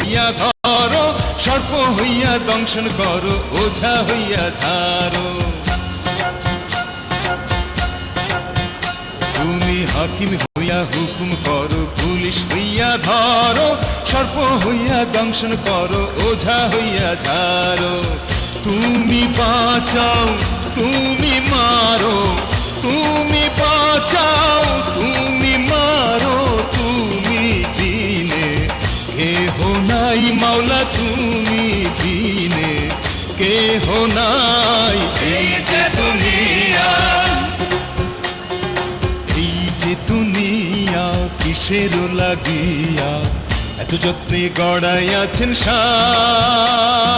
হইয়া ধরো, সর্প হইয়া দংশন করো, ওঝা হইয়া ঝাড়ো। তুমি হাকিম হইয়া হুকুম করো, পুলিশ হইয়া ধরো, সর্প হইয়া দংশন করো, ওঝা হইয়া ঝাড়ো। তুমি বাঁচাও, তুমি মারো, তুমি বাঁচাও, তুমি মারো, তুমি দিনে কেহ নাই মাওলা, তুমি দিনে কেহ নাই। এই যে দুনিয়া, এই যে দুনিয়া কিসের লাগিয়া এত যত্নে গড়াইয়াছেন শাহ।